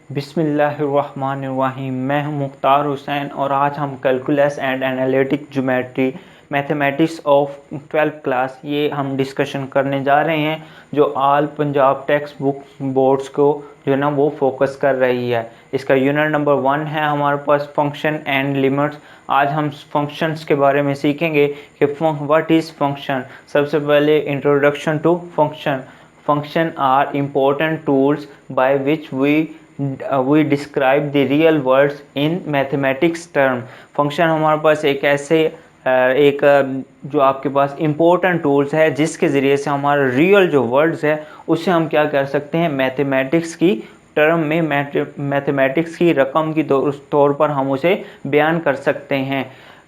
बिस्मिल्लाहिर्रहमानिर्रहीम। मैं हूं मुख्तार हुसैन और आज हम calculus and analytic geometry mathematics of 12th class ये हम डिस्कशन करने जा रहे हैं, जो आल पंजाब टेक्स्ट बुक बोर्ड्स को जो है ना वो फोकस कर रही है। इसका यूनिट नंबर 1 है हमारे पास फंक्शन एंड लिमिट्स। आज हम फंक्शंस के बारे में सीखेंगे कि व्हाट इज़ फंक्शन। सबसे पहले introduction to function. Function are important tools by which we describe the real words in mathematics term। Function हमारे पास एक ऐसे जो आपके पास इम्पोर्टेंट टूल्स है जिसके ज़रिए से हमारा रियल जो वर्ड्स है उससे हम क्या कर सकते हैं, मैथमेटिक्स की टर्म में मैथमेटिक्स की रकम की तौर पर हम उसे बयान कर सकते हैं।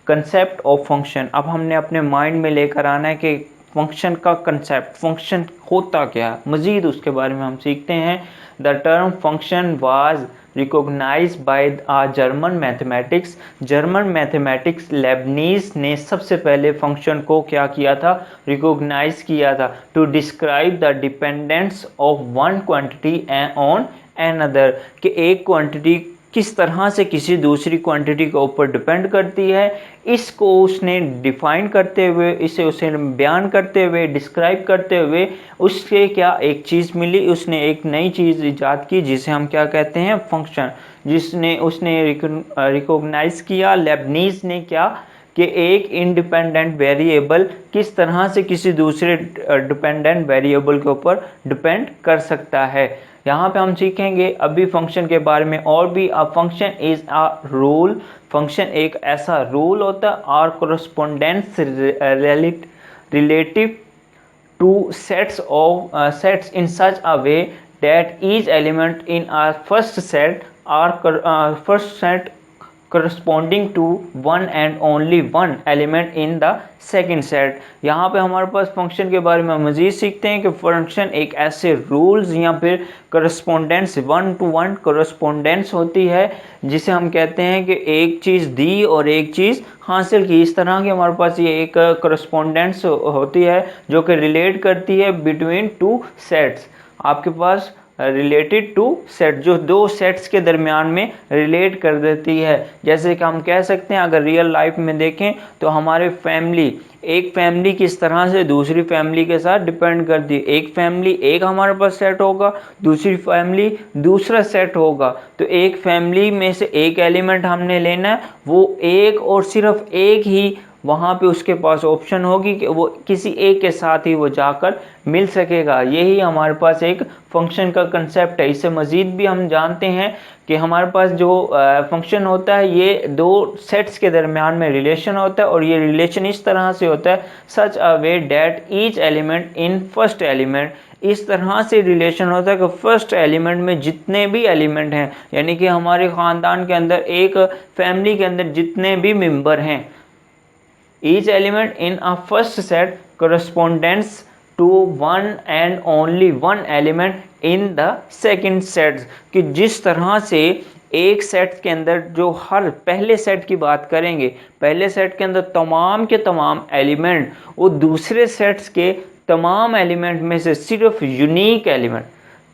कंसेप्ट ऑफ फंक्शन, अब हमने अपने माइंड में लेकर आना है कि फंक्शन का कंसेप्ट, फंक्शन होता क्या है, मज़ीद उसके बारे में हम सीखते हैं। The term function was recognised by a German mathematics. German mathematics Leibniz ने सबसे पहले फंक्शन को क्या किया था, रिकॉग्नाइज किया था। To describe the dependence of one quantity on another, कि एक क्वांटिटी किस तरह से किसी दूसरी क्वांटिटी के ऊपर डिपेंड करती है, इसको उसने डिफाइन करते हुए, इसे उसे बयान करते हुए, डिस्क्राइब करते हुए उससे क्या एक चीज़ मिली, उसने एक नई चीज़ इजाद की जिसे हम क्या कहते हैं, फंक्शन। उसने रिकॉग्नाइज किया लेबनीज ने क्या, कि एक इंडिपेंडेंट वेरिएबल किस तरह से किसी दूसरे डिपेंडेंट वेरिएबल के ऊपर डिपेंड कर सकता है। यहाँ पे हम सीखेंगे अभी फंक्शन के बारे में और भी। A function is a rule, function एक ऐसा रूल होता है और correspondence relative to sets in such a way that each element in a first set corresponding to one and only one element in the second set। यहाँ पे हमारे पास function के बारे में मज़ीद सीखते हैं कि फंक्शन एक ऐसे रूल्स या फिर करस्पोंडेंस, 1 to 1 करस्पोंडेंस होती है, जिसे हम कहते हैं कि एक चीज़ दी और एक चीज़ हासिल की, इस तरह की हमारे पास ये एक करस्पोंडेंस होती है जो कि रिलेट करती है बिटवीन टू सेट्स। आपके पास रिलेटेड टू सेट, जो दो सेट्स के दरमियान में रिलेट कर देती है। जैसे कि हम कह सकते हैं, अगर रियल लाइफ में देखें तो हमारे एक फैमिली किस तरह से दूसरी फैमिली के साथ डिपेंड करती है। एक फैमिली एक हमारे पास सेट होगा, दूसरी फैमिली दूसरा सेट होगा। तो एक फैमिली में से एक एलिमेंट हमने लेना है, वो एक और सिर्फ एक ही वहाँ पे उसके पास ऑप्शन होगी कि वो किसी एक के साथ ही वो जाकर मिल सकेगा। यही हमारे पास एक फंक्शन का कंसेप्ट है। इससे मज़ीद भी हम जानते हैं कि हमारे पास जो फंक्शन होता है ये दो सेट्स के दरमियान में रिलेशन होता है, और ये रिलेशन इस तरह से होता है, such a way that each element in first element, इस तरह से रिलेशन होता है कि फर्स्ट एलिमेंट में जितने भी एलिमेंट हैं, यानी कि हमारे ख़ानदान के अंदर, एक फैमिली के अंदर जितने भी मेंबर हैं, each element in a first set corresponds to one and only one element in the second set। कि जिस तरह से एक सेट के अंदर, जो हर पहले सेट की बात करेंगे, पहले सेट के अंदर तमाम के तमाम एलिमेंट वो दूसरे सेट्स के तमाम एलिमेंट में से सिर्फ यूनिक एलिमेंट,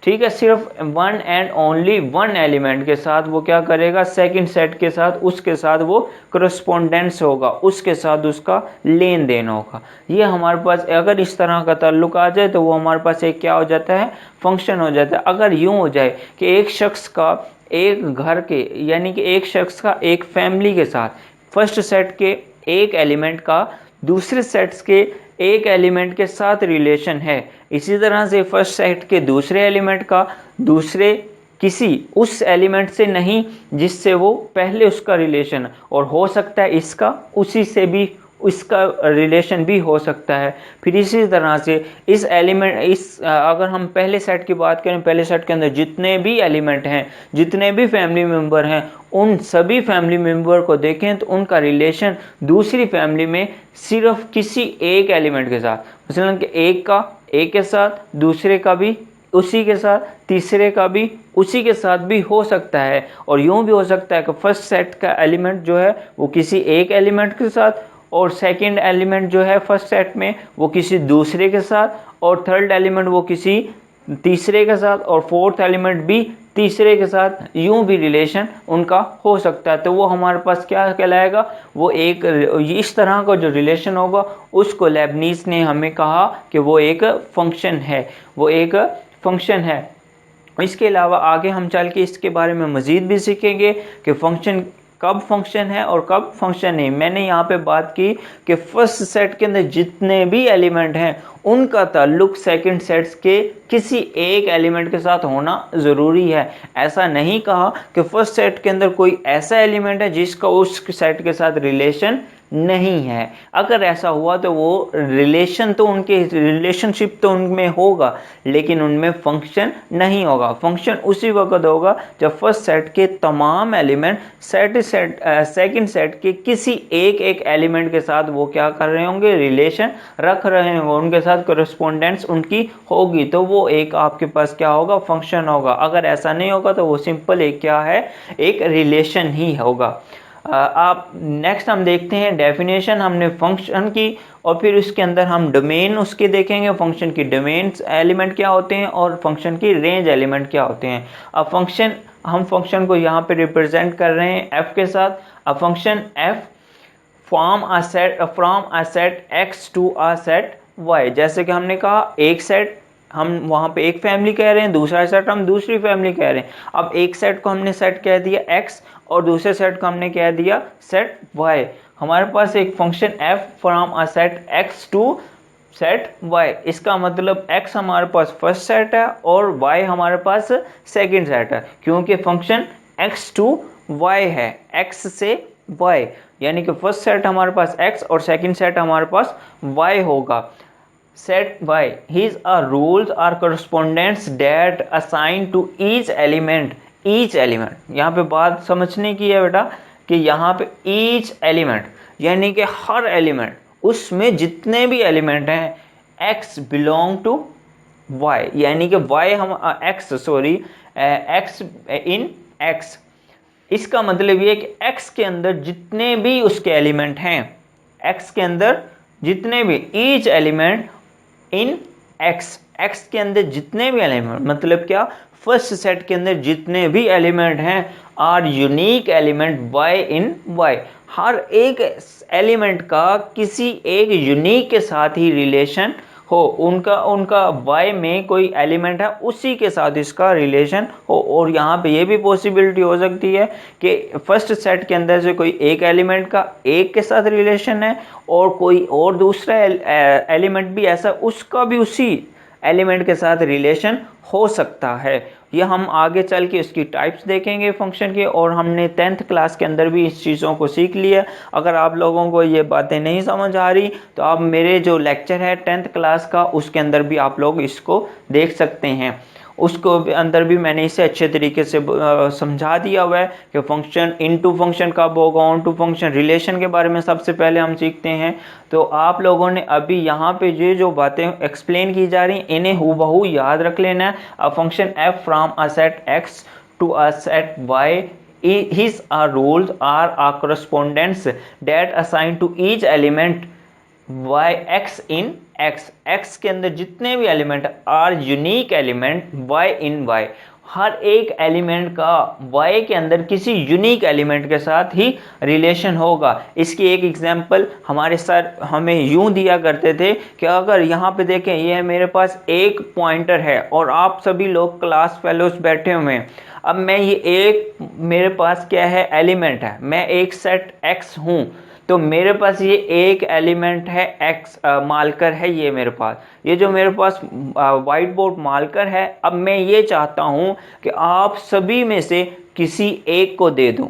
ठीक है, सिर्फ one and only one element के साथ वो क्या करेगा, सेकंड सेट के साथ, उसके साथ वो करस्पोंडेंस होगा, उसके साथ उसका लेन देन होगा। ये हमारे पास अगर इस तरह का ताल्लुक आ जाए तो वो हमारे पास एक क्या हो जाता है, फंक्शन हो जाता है। अगर यूँ हो जाए कि एक शख्स का एक घर के, यानी कि एक शख्स का एक फैमिली के साथ फर्स्ट सेट के एक एलिमेंट का दूसरे सेट्स के एक एलिमेंट के साथ रिलेशन है, इसी तरह से फर्स्ट सेट के दूसरे एलिमेंट का दूसरे किसी उस एलिमेंट से नहीं जिससे वो पहले उसका रिलेशन, और हो सकता है इसका उसी से भी इसका रिलेशन भी हो सकता है। फिर इसी तरह से इस एलिमेंट अगर हम पहले सेट की बात करें, पहले सेट के अंदर जितने भी एलिमेंट हैं, जितने भी फैमिली मेम्बर हैं, उन सभी फैमिली मेम्बर को देखें तो उनका रिलेशन दूसरी फैमिली में सिर्फ किसी एक एलिमेंट के साथ, मसलन कि एक का एक के साथ, दूसरे का भी उसी के साथ, तीसरे का भी उसी के साथ भी हो सकता है। और यूँ भी हो सकता है कि फर्स्ट सेट का एलिमेंट जो है वो किसी एक एलिमेंट के साथ, और सेकंड एलिमेंट जो है फर्स्ट सेट में वो किसी दूसरे के साथ, और थर्ड एलिमेंट वो किसी तीसरे के साथ और फोर्थ एलिमेंट भी तीसरे के साथ यूं भी रिलेशन उनका हो सकता है। तो वो हमारे पास क्या कहलाएगा, वो एक इस तरह का जो रिलेशन होगा उसको लेबनीज ने हमें कहा कि वो एक फंक्शन है, वो एक फंक्शन है। इसके अलावा आगे हम चल के इसके बारे में मज़ीद भी सीखेंगे कि फंक्शन कब फंक्शन है और कब फंक्शन नहीं। मैंने यहाँ पे बात की कि फर्स्ट सेट के अंदर जितने भी एलिमेंट हैं उनका ताल्लुक सेकंड सेट्स के किसी एक एलिमेंट के साथ होना ज़रूरी है। ऐसा नहीं कहा कि फर्स्ट सेट के अंदर कोई ऐसा एलिमेंट है जिसका उस सेट के साथ रिलेशन नहीं है। अगर ऐसा हुआ तो वो रिलेशन तो उनके रिलेशनशिप तो उनमें होगा लेकिन उनमें फंक्शन नहीं होगा। फंक्शन उसी वक्त होगा जब फर्स्ट सेट के तमाम एलिमेंट सेकंड सेट के किसी एक एलिमेंट के साथ वो क्या कर रहे होंगे, रिलेशन रख रहे होंगे, उनके साथ कोरेस्पोंडेंस उनकी होगी, तो वो एक आपके पास क्या होगा, फंक्शन होगा। अगर ऐसा नहीं होगा तो वो सिंपल एक क्या है, एक रिलेशन ही होगा। आप नेक्स्ट हम देखते हैं डेफिनेशन हमने फंक्शन की और फिर उसके अंदर हम डोमेन उसके देखेंगे, फंक्शन की डोमेन एलिमेंट क्या होते हैं और फंक्शन की रेंज एलिमेंट क्या होते हैं। अब फंक्शन, हम फंक्शन को यहाँ पे रिप्रेजेंट कर रहे हैं f के साथ। अब function f from a set x to a set y, जैसे कि हमने कहा एक सेट हम वहाँ पे एक फैमिली कह रहे हैं, दूसरा सेट हम दूसरी फैमिली कह रहे हैं। अब एक सेट को हमने सेट कह दिया x और दूसरे सेट को हमने कह दिया सेट y। हमारे पास एक function f from a set x to set y, इसका मतलब x हमारे पास फर्स्ट सेट है और y हमारे पास सेकंड सेट है, क्योंकि फंक्शन x टू y है, x से y, यानी कि फर्स्ट सेट हमारे पास x और सेकंड सेट हमारे पास y होगा। Set y, his are rules are correspondence that assign to each element, each element, यहाँ पे बात समझने की है बेटा कि यहाँ पे each element यानी कि हर एलिमेंट, उसमें जितने भी एलिमेंट हैं x belong to y, यानी कि y हम x in x, इसका मतलब ये कि x के अंदर जितने भी उसके एलिमेंट हैं, x के अंदर जितने भी each एलिमेंट इन x के अंदर जितने भी एलिमेंट, मतलब क्या, फर्स्ट सेट के अंदर जितने भी एलिमेंट हैं are unique element y in y, हर एक एलिमेंट का किसी एक यूनिक के साथ ही रिलेशन हो, उनका y में कोई एलिमेंट है उसी के साथ इसका रिलेशन हो। और यहाँ पे ये भी पॉसिबिलिटी हो सकती है कि फर्स्ट सेट के अंदर से कोई एक एलिमेंट का एक के साथ रिलेशन है और कोई और दूसरा एलिमेंट भी ऐसा उसका भी उसी एलिमेंट के साथ रिलेशन हो सकता है। ये हम आगे चल के इसकी टाइप्स देखेंगे फंक्शन के, और हमने 10th क्लास के अंदर भी इस चीज़ों को सीख लिया। अगर आप लोगों को ये बातें नहीं समझ आ रही तो आप मेरे जो लेक्चर है 10th क्लास का उसके अंदर भी आप लोग इसको देख सकते हैं, उसको अंदर भी मैंने इसे अच्छे तरीके से समझा दिया हुआ है कि फंक्शन इनटू फंक्शन कब होगा, ऑन टू फंक्शन, रिलेशन के बारे में सबसे पहले हम सीखते हैं। तो आप लोगों ने अभी यहाँ पे ये जो बातें एक्सप्लेन की जा रही हैं इन्हें हूबहू याद रख लेना है। A function f from a set x to a set y, his rules are a correspondence that assign to each element y x in x के अंदर जितने भी element are unique element y in y, हर एक element का y के अंदर किसी यूनिक एलिमेंट के साथ ही रिलेशन होगा। इसकी एक एग्जांपल हमारे सर हमें यूं दिया करते थे कि अगर यहाँ पे देखें ये मेरे पास एक पॉइंटर है और आप सभी लोग क्लास फेलोज बैठे हुए हैं। अब मैं ये एक, मेरे पास क्या है, एलिमेंट है, मैं एक सेट x हूँ, तो मेरे पास ये एक एलिमेंट है x मार्कर है, ये मेरे पास, ये जो मेरे पास वाइट बोर्ड मार्कर है। अब मैं ये चाहता हूँ कि आप सभी में से किसी एक को दे दूँ।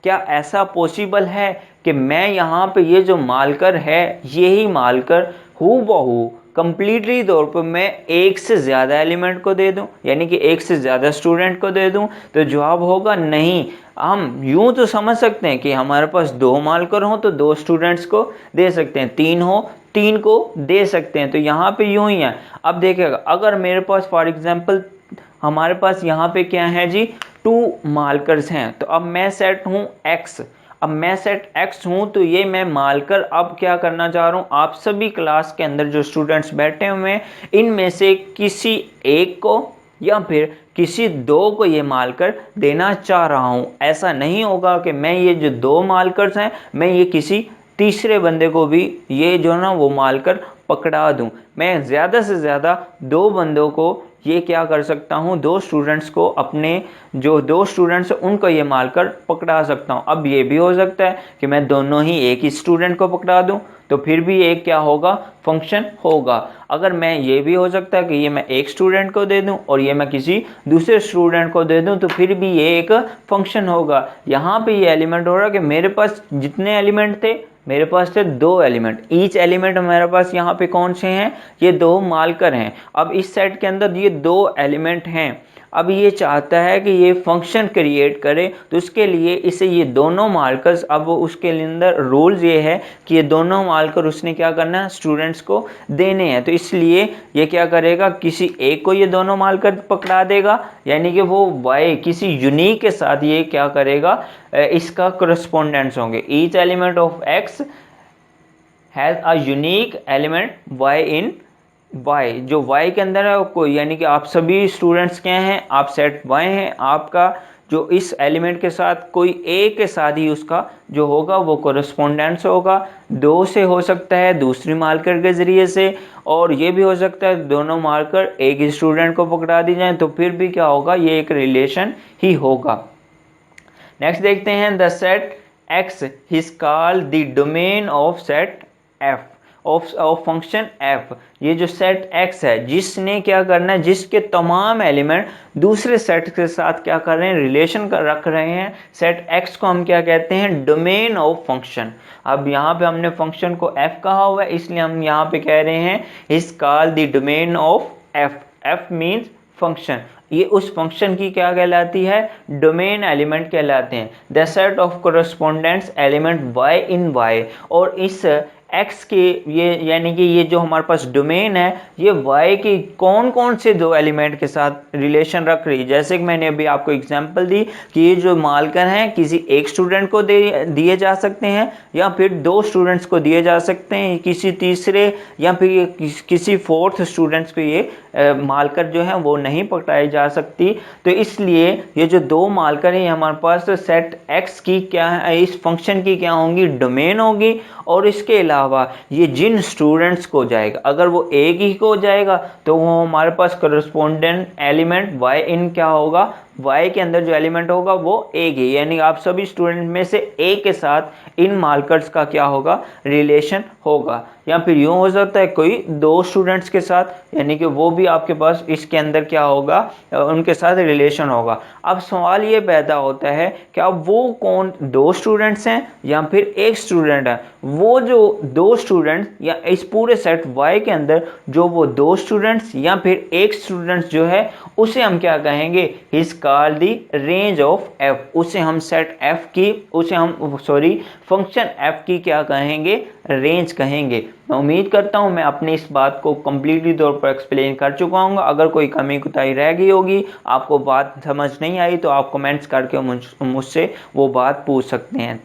क्या ऐसा पॉसिबल है कि मैं यहाँ पे ये जो मार्कर है यही मार्कर हूबहू कंप्लीटली तौर पर मैं एक से ज़्यादा एलिमेंट को दे दूं, यानी कि एक से ज़्यादा स्टूडेंट को दे दूं? तो जवाब होगा नहीं। हम यूं तो समझ सकते हैं कि हमारे पास 2 मार्कर हो तो 2 स्टूडेंट्स को दे सकते हैं, 3 हो 3 को दे सकते हैं, तो यहाँ पे यूं ही है। अब देखिएगा अगर मेरे पास फॉर एग्जांपल हमारे पास यहाँ पे क्या है जी, 2 मार्कर्स हैं, तो अब मैं सेट हूँ x। अब मैं सेट x हूं तो ये मैं मार्कर अब क्या करना चाह रहा हूं, आप सभी क्लास के अंदर जो स्टूडेंट्स बैठे हुए हैं इनमें से किसी एक को या फिर किसी दो को ये मार्कर देना चाह रहा हूं। ऐसा नहीं होगा कि मैं ये जो दो मार्कर्स हैं मैं ये किसी तीसरे बंदे को भी ये जो ना वो मार्कर पकड़ा दूं। मैं ज़्यादा से ज़्यादा दो बंदों को ये क्या कर सकता हूँ, दो स्टूडेंट्स को, अपने जो दो स्टूडेंट्स हैं उनको ये मार्कर पकड़ा सकता हूँ। अब ये भी हो सकता है कि मैं दोनों ही एक ही स्टूडेंट को पकड़ा दूँ तो फिर भी एक क्या होगा, फंक्शन होगा। अगर मैं ये भी हो सकता है कि ये मैं एक स्टूडेंट को दे दूं और ये मैं किसी दूसरे स्टूडेंट को दे दूं तो फिर भी ये एक फंक्शन होगा। यहाँ पे ये एलिमेंट हो रहा है कि मेरे पास जितने एलिमेंट थे, मेरे पास थे दो एलिमेंट, ईच एलिमेंट मेरे पास यहाँ पे कौन से हैं, ये दो मार्कर हैं। अब इस सेट के अंदर ये दो एलिमेंट हैं। अब ये चाहता है कि ये फंक्शन क्रिएट करे तो उसके लिए इसे ये दोनों मार्कर्स, अब उसके अंदर रूल्स ये है कि ये दोनों मार्कर उसने क्या करना है, स्टूडेंट्स को देने हैं। तो इसलिए ये क्या करेगा, किसी एक को ये दोनों मार्कर पकड़ा देगा, यानी कि वो y किसी यूनिक के साथ ये क्या करेगा, इसका करस्पॉन्डेंस होंगे। Each element of x has a unique element y in y, जो y के अंदर है कोई, यानी कि आप सभी स्टूडेंट्स क्या हैं, आप सेट y हैं, आपका जो इस एलिमेंट के साथ कोई एक के साथ ही उसका जो होगा वो कोरस्पोंडेंस होगा। दो से हो सकता है दूसरी मार्कर के ज़रिए से, और ये भी हो सकता है दोनों मार्कर एक ही स्टूडेंट को पकड़ा दी जाए तो फिर भी क्या होगा, ये एक रिलेशन ही होगा। नेक्स्ट देखते हैं, the set x is called the domain of set f of function f। ये जो सेट x है जिसने क्या करना है, जिसके तमाम एलिमेंट दूसरे सेट के साथ क्या कर रहे हैं, रिलेशन रख रहे हैं, सेट x को हम क्या कहते हैं, डोमेन ऑफ फंक्शन। अब यहाँ पे हमने फंक्शन को f कहा हुआ है इसलिए हम यहाँ पे कह रहे हैं is called the domain of f। f means function, ये उस फंक्शन की क्या कहलाती है, डोमेन एलिमेंट कहलाते हैं। The set of correspondence element y in y, और इस x के ये यानी कि ये जो हमारे पास डोमेन है ये y के कौन कौन से दो एलिमेंट के साथ रिलेशन रख रही है। जैसे कि मैंने अभी आपको एग्जांपल दी कि ये जो मार्कर हैं किसी एक स्टूडेंट को दिए जा सकते हैं या फिर दो स्टूडेंट्स को दिए जा सकते हैं, किसी तीसरे या फिर किसी फोर्थ स्टूडेंट्स को ये मार्कर जो है वो नहीं पकड़ाई जा सकती। तो इसलिए ये जो दो मार्कर हैं हमारे पास सेट x की क्या है, इस फंक्शन की क्या होंगी, डोमेन होगी। और इसके अलावा ये जिन स्टूडेंट्स को जाएगा, अगर वो एक ही को जाएगा तो वो हमारे पास करस्पॉन्डेंट एलिमेंट y इन क्या होगा, y के अंदर जो एलिमेंट होगा वो एक ही, यानी आप सभी स्टूडेंट में से एक के साथ इन मार्कर्स का क्या होगा, रिलेशन होगा। या फिर यूँ हो सकता है कोई दो स्टूडेंट्स के साथ, यानी कि वो भी आपके पास इसके अंदर क्या होगा, उनके साथ रिलेशन होगा। अब सवाल ये पैदा होता है कि अब वो कौन, दो स्टूडेंट्स हैं या फिर एक स्टूडेंट है। वो जो दो स्टूडेंट्स या इस पूरे सेट y के अंदर जो वो दो स्टूडेंट्स या फिर एक स्टूडेंट्स जो है उसे हम क्या कहेंगे, is called the range of f। उसे हम सेट f की, उसे हम फंक्शन f की क्या कहेंगे, रेंज कहेंगे। मैं उम्मीद करता हूं मैं अपनी इस बात को कंप्लीटली तौर पर एक्सप्लेन कर चुका हूँ। अगर कोई कमी कुताही रह गई होगी, आपको बात समझ नहीं आई तो आप कमेंट्स करके मुझसे वो बात पूछ सकते हैं।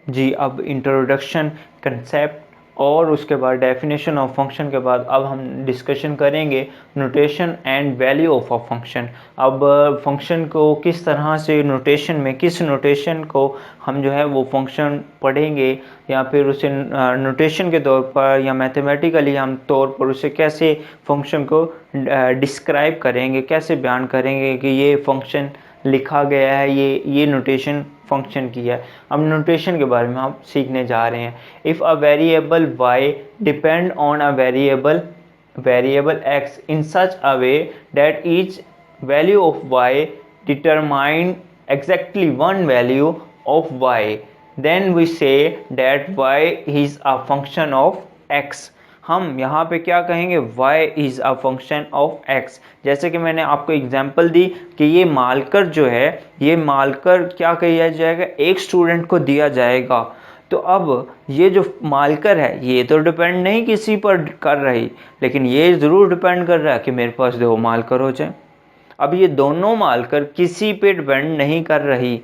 जी, अब इंट्रोडक्शन, कंसेप्ट और उसके बाद डेफिनेशन ऑफ फंक्शन के बाद अब हम डिस्कशन करेंगे notation and value of a function. अब फंक्शन को किस तरह से नोटेशन में, किस नोटेशन को हम जो है वो फंक्शन पढ़ेंगे या फिर उसे नोटेशन के तौर पर या मैथमेटिकली हम तौर पर उसे कैसे फंक्शन को डिस्क्राइब करेंगे, कैसे बयान करेंगे कि ये फंक्शन लिखा गया है, ये नोटेशन फंक्शन की है। अब नोटेशन के बारे में हम सीखने जा रहे हैं। If a variable y depend on a variable x in such a way that each value of y determine exactly one value of y, then we say that y is a function of x। हम यहाँ पे क्या कहेंगे, y is a function of x। जैसे कि मैंने आपको example दी कि ये मार्कर जो है, ये मार्कर क्या किया जाएगा, एक स्टूडेंट को दिया जाएगा। तो अब ये जो मार्कर है ये तो डिपेंड नहीं किसी पर कर रही, लेकिन ये ज़रूर डिपेंड कर रहा है कि मेरे पास दो मार्कर हो जाए। अब ये दोनों मार्कर किसी पे डिपेंड नहीं कर रही,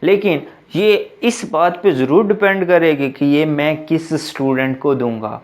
लेकिन ये इस बात पे ज़रूर डिपेंड करेगी कि ये मैं किस स्टूडेंट को दूंगा।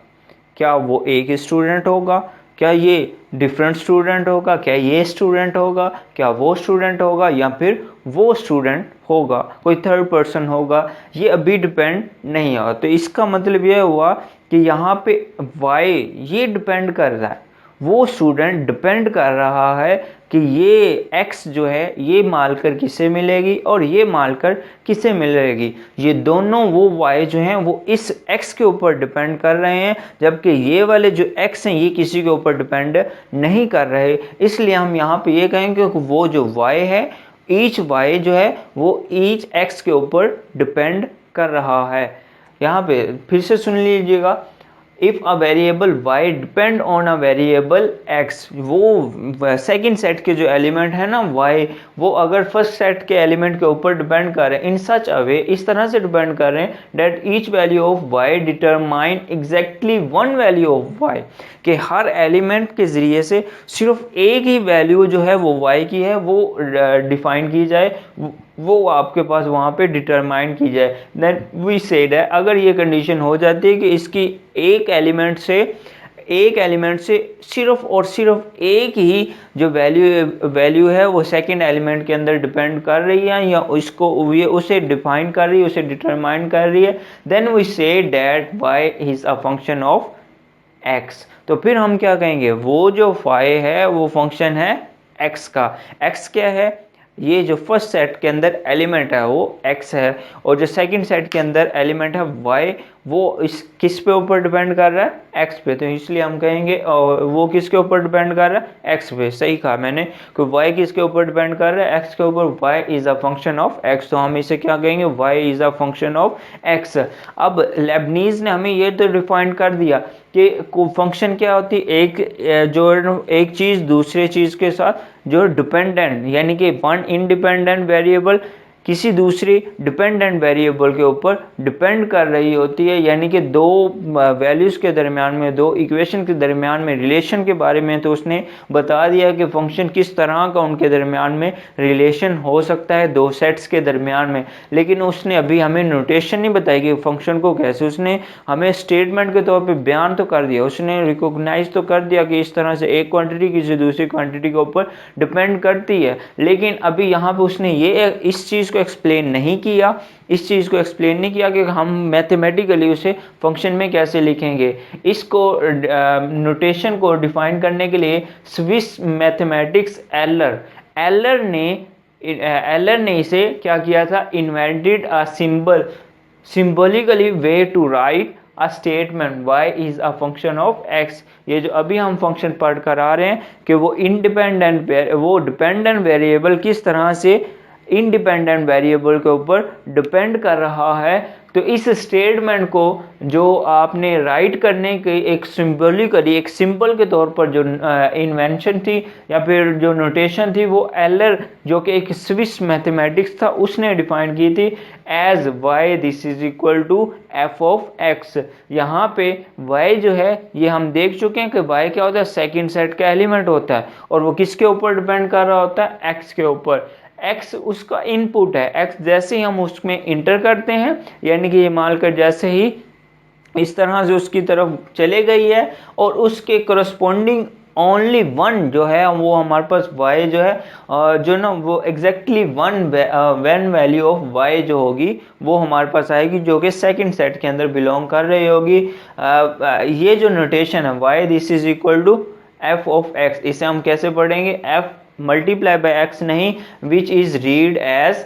क्या वो एक स्टूडेंट होगा, क्या ये डिफरेंट स्टूडेंट होगा, क्या ये स्टूडेंट होगा, क्या वो स्टूडेंट होगा, या फिर वो स्टूडेंट होगा, कोई थर्ड पर्सन होगा, ये अभी डिपेंड नहीं होगा। तो इसका मतलब ये हुआ कि यहाँ पे वाई ये डिपेंड कर रहा है, वो स्टूडेंट डिपेंड कर रहा है कि ये एक्स जो है ये मालकर किसे मिलेगी और ये मालकर किसे मिलेगी। ये दोनों वो वाई जो हैं वो इस एक्स के ऊपर डिपेंड कर रहे हैं, जबकि ये वाले जो एक्स हैं ये किसी के ऊपर डिपेंड नहीं कर रहे। इसलिए हम यहाँ पे ये कहेंगे कि वो जो वाई है, ईच वाई जो है वो ईच एक्स के ऊपर डिपेंड कर रहा है। यहाँ पे फिर से सुन लीजिएगा, if a variable y depend on a variable x, वो सेकंड सेट के जो एलिमेंट है ना y, वो अगर फर्स्ट सेट के एलिमेंट के ऊपर डिपेंड कर रहे हैं इन सच अ वे, इस तरह से डिपेंड कर रहे हैं that each value of y determine exactly one value of y, कि हर एलिमेंट के ज़रिए से सिर्फ एक ही वैल्यू जो है वो y की है वो डिफाइन की जाए, वो आपके पास वहाँ पे डिटरमाइन की जाए। देन वी सेड है, अगर ये कंडीशन हो जाती है कि इसकी एक एलिमेंट से सिर्फ और सिर्फ एक ही जो वैल्यू है वो सेकंड एलिमेंट के अंदर डिपेंड कर रही है, या उसको ये उसे डिफाइन कर रही है, उसे डिटरमाइन कर रही है, then we say that y is a function of x। तो फिर हम क्या कहेंगे, वो जो फाई है वो फंक्शन है x का। x क्या है, ये जो फर्स्ट सेट के अंदर एलिमेंट है वो x है, और जो सेकंड सेट के अंदर एलिमेंट है y, वो इस किस पे ऊपर डिपेंड कर रहा है, x पे। तो इसलिए हम कहेंगे और वो किसके ऊपर डिपेंड कर रहा है, x पे। सही कहा मैंने कि y किसके ऊपर डिपेंड कर रहा है, x के ऊपर। y is a function of x, तो हम इसे क्या कहेंगे, y is a function of x। अब लेबनीज ने हमें ये तो डिफाइन कर दिया कि फंक्शन क्या होती है, एक चीज़ दूसरे चीज़ के साथ जो डिपेंडेंट, यानी कि वन इंडिपेंडेंट वेरिएबल किसी दूसरी डिपेंडेंट वेरिएबल के ऊपर डिपेंड कर रही होती है, यानी कि दो वैल्यूज़ के दरमियान में, दो इक्वेशन के दरमियान में रिलेशन के बारे में तो उसने बता दिया कि फंक्शन किस तरह का उनके दरमियान में रिलेशन हो सकता है दो सेट्स के दरमियान में। लेकिन उसने अभी हमें नोटेशन नहीं बताई कि फंक्शन को कैसे, उसने हमें स्टेटमेंट के तौर पर बयान तो कर दिया, उसने रिकॉग्नाइज तो कर दिया कि इस तरह से एक क्वांटिटी किसी दूसरी क्वांटिटी के ऊपर डिपेंड करती है। लेकिन अभी यहाँ पे उसने ये इस चीज़ को एक्सप्लेन नहीं किया, इस चीज़ को एक्सप्लेन नहीं किया कि हम मैथमेटिकली उसे फंक्शन में कैसे लिखेंगे। इसको नोटेशन को डिफाइन करने के लिए स्विस मैथमेटिक्स एलर ने इसे क्या किया था, invented a symbolically way to write a statement y is a function of x। ये जो अभी हम फंक्शन पढ़ कर आ रहे हैं कि वो डिपेंडेंट वेरिएबल किस तरह से इंडिपेंडेंट वेरिएबल के ऊपर डिपेंड कर रहा है। तो इस स्टेटमेंट को जो आपने राइट करने की एक सिंबॉलिकली, एक सिंबल के तौर पर जो इन्वेंशन थी या फिर जो नोटेशन थी, वो एलर जो कि एक स्विस मैथमेटिक्स था उसने डिफाइन की थी as y this is equal to f of x। यहाँ पे y जो है ये हम देख चुके हैं कि y क्या होता है, सेकंड सेट का एलिमेंट होता है, और वो किसके ऊपर डिपेंड कर रहा होता है, x के ऊपर। x उसका इनपुट है, x जैसे ही हम उसमें इंटर करते हैं, यानी कि ये मानकर जैसे ही इस तरह से उसकी तरफ चले गई है और उसके करस्पॉन्डिंग ओनली वन जो है वो हमारे पास y जो है जो ना वो exactly one value of y जो होगी वो हमारे पास आएगी, जो कि सेकंड सेट के अंदर बिलोंग कर रही होगी। ये जो नोटेशन है y this is equal to f of x, इसे हम कैसे पढ़ेंगे, f मल्टीप्लाई बाय x नहीं, which is read as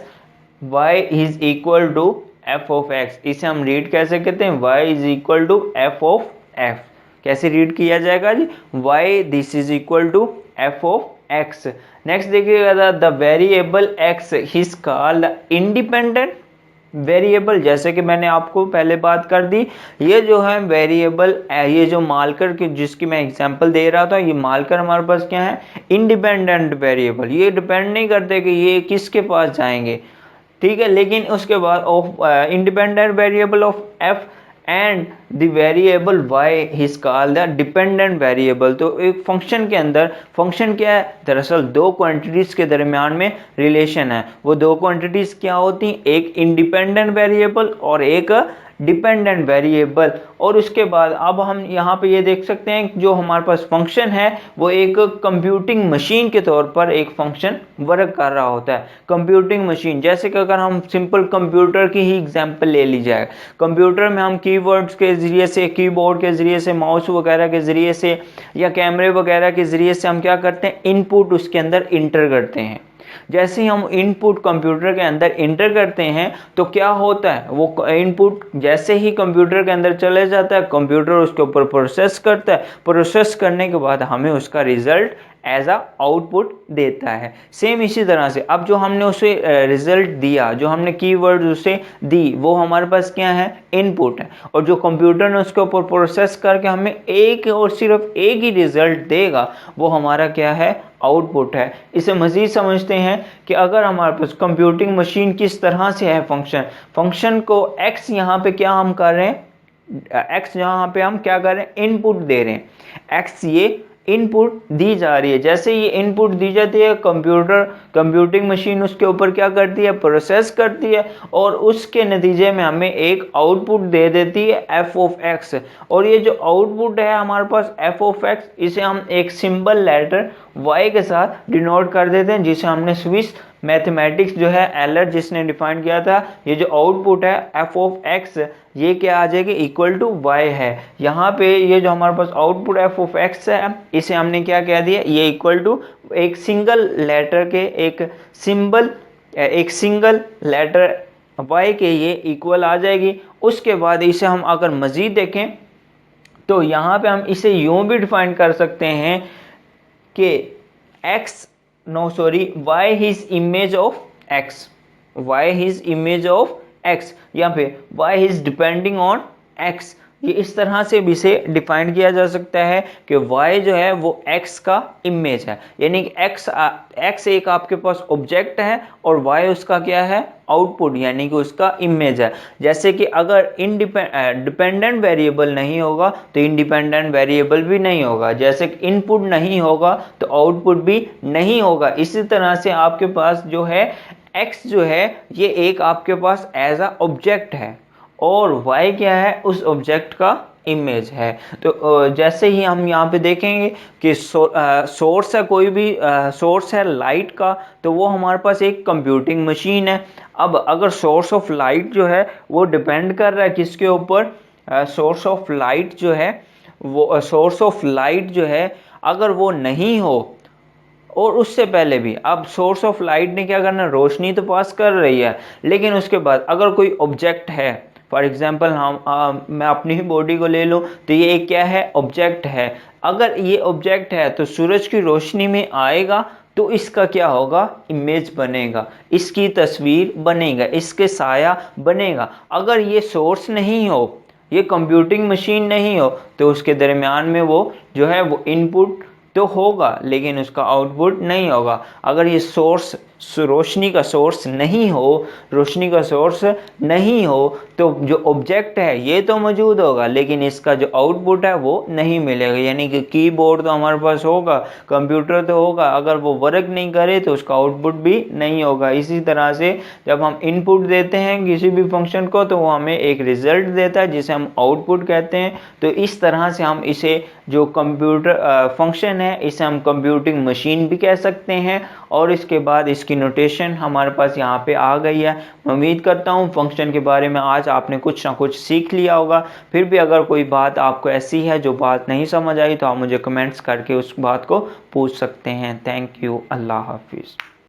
y is equal to f of x। इसे हम रीड कैसे कहते हैं, y is equal to f of f। कैसे रीड किया जाएगा जी, y this is equal to f of x। Next देखिएगा, the variable x is called independent variable. जैसे कि मैंने आपको पहले बात कर दी, ये जो है वेरिएबल, ये जो मार्कर की जिसकी मैं एग्जांपल दे रहा था, ये मार्कर हमारे पास क्या है, इंडिपेंडेंट वेरिएबल। ये डिपेंड नहीं करते कि ये किसके पास जाएंगे, ठीक है। लेकिन उसके बाद of independent variable of and the variable y is called the dependent variable. तो एक फंक्शन के अंदर फंक्शन क्या है, दरअसल दो क्वांटिटीज के दरमियान में रिलेशन है। वो दो क्वांटिटीज क्या होती हैं, एक इंडिपेंडेंट वेरिएबल और एक डिपेंडेंट वेरिएबल। और उसके बाद अब हम यहाँ पे ये देख सकते हैं जो हमारे पास फंक्शन है वो एक कंप्यूटिंग मशीन के तौर पर एक फंक्शन वर्क कर रहा होता है। कंप्यूटिंग मशीन जैसे कि अगर हम सिंपल कंप्यूटर की ही एग्जांपल ले ली जाए, कंप्यूटर में हम कीवर्ड्स के ज़रिए से, कीबोर्ड के ज़रिए से, माउस वगैरह के ज़रिए से या कैमरे वगैरह के ज़रिए से हम क्या करते हैं, इनपुट उसके अंदर इंटर करते हैं। जैसे ही हम इनपुट कंप्यूटर के अंदर इंटर करते हैं तो क्या होता है, वो इनपुट जैसे ही कंप्यूटर के अंदर चले जाता है, कंप्यूटर उसके ऊपर प्रोसेस करता है। प्रोसेस करने के बाद हमें उसका रिजल्ट एज अ आउटपुट देता है। सेम इसी तरह से अब जो हमने उसे रिजल्ट दिया, जो हमने कीवर्ड उसे दी, वो हमारे पास क्या है, इनपुट है। और जो कंप्यूटर ने उसके ऊपर प्रोसेस करके हमें एक और सिर्फ एक ही रिजल्ट देगा, वो हमारा क्या है, आउटपुट है। इसे मज़ीद समझते हैं कि अगर हमारे पास कंप्यूटिंग मशीन किस तरह से है, फंक्शन को x यहाँ पे क्या हम कर रहे हैं, x यहाँ पे हम क्या कर रहे हैं, इनपुट दे रहे हैं। x ये इनपुट दी जा रही है। जैसे ये इनपुट दी जाती है, कंप्यूटिंग मशीन उसके ऊपर क्या करती है, प्रोसेस करती है और उसके नतीजे में हमें एक आउटपुट दे देती है f ऑफ x। और ये जो आउटपुट है हमारे पास f ऑफ x, इसे हम एक सिंबल लेटर y के साथ डिनोट कर देते हैं, जिसे हमने स्विस मैथमेटिक्स जो है एलर जिसने डिफाइन किया था। ये जो आउटपुट है f ऑफ x, ये क्या आ जाएगी, इक्वल टू y है। यहाँ पे ये जो हमारे पास आउटपुट f ऑफ x है, इसे हमने क्या कह दिया, ये इक्वल टू एक सिंगल लेटर के एक सिंगल लेटर y के ये इक्वल आ जाएगी। उसके बाद इसे हम अगर मज़ीद देखें तो यहाँ पे हम इसे यूँ भी डिफाइन कर सकते हैं कि y is image of x, y is image of x या फिर y is depending on x। ये इस तरह से भी इसे डिफाइन किया जा सकता है कि y जो है वो x का इमेज है, यानी कि x एक आपके पास ऑब्जेक्ट है और y उसका क्या है, आउटपुट, यानी कि उसका इमेज है। जैसे कि अगर डिपेंडेंट वेरिएबल नहीं होगा तो इंडिपेंडेंट वेरिएबल भी नहीं होगा, जैसे कि इनपुट नहीं होगा तो आउटपुट भी नहीं होगा। इसी तरह से आपके पास जो है x जो है ये एक आपके पास एज अ ऑब्जेक्ट है और y क्या है, उस ऑब्जेक्ट का इमेज है। तो जैसे ही हम यहाँ पे देखेंगे कि सोर्स है, कोई भी सोर्स है लाइट का, तो वो हमारे पास एक कंप्यूटिंग मशीन है। अब अगर सोर्स ऑफ लाइट जो है वो डिपेंड कर रहा है किसके ऊपर, सोर्स ऑफ लाइट जो है वो अगर वो नहीं हो, और उससे पहले भी अब सोर्स ऑफ लाइट ने क्या करना, रोशनी तो पास कर रही है, लेकिन उसके बाद अगर कोई ऑब्जेक्ट है, फॉर एग्जांपल मैं अपनी ही बॉडी को ले लूँ तो ये एक क्या है, ऑब्जेक्ट है। अगर ये ऑब्जेक्ट है तो सूरज की रोशनी में आएगा तो इसका क्या होगा, इमेज बनेगा, इसकी तस्वीर बनेगा, इसके साया बनेगा। अगर ये सोर्स नहीं हो, ये कंप्यूटिंग मशीन नहीं हो, तो उसके दरमियान में वो जो है वो इनपुट तो होगा लेकिन उसका आउटपुट नहीं होगा। अगर ये सोर्स रोशनी का सोर्स नहीं हो तो जो ऑब्जेक्ट है ये तो मौजूद होगा लेकिन इसका जो आउटपुट है वो नहीं मिलेगा। यानी कि कीबोर्ड तो हमारे पास होगा, कंप्यूटर तो होगा, अगर वो वर्क नहीं करे तो उसका आउटपुट भी नहीं होगा। इसी तरह से जब हम इनपुट देते हैं किसी भी फंक्शन को तो वो हमें एक रिजल्ट देता है जिसे हम आउटपुट कहते हैं। तो इस तरह से हम इसे जो कंप्यूटर फंक्शन है इसे हम कंप्यूटिंग मशीन भी कह सकते हैं। और इसके बाद इसकी नोटेशन हमारे पास यहाँ पे आ गई है। मैं उम्मीद करता हूँ फंक्शन के बारे में आज आपने कुछ ना कुछ सीख लिया होगा। फिर भी अगर कोई बात आपको ऐसी है जो बात नहीं समझ आई तो आप मुझे कमेंट्स करके उस बात को पूछ सकते हैं। Thank you. अल्लाह हाफिज़।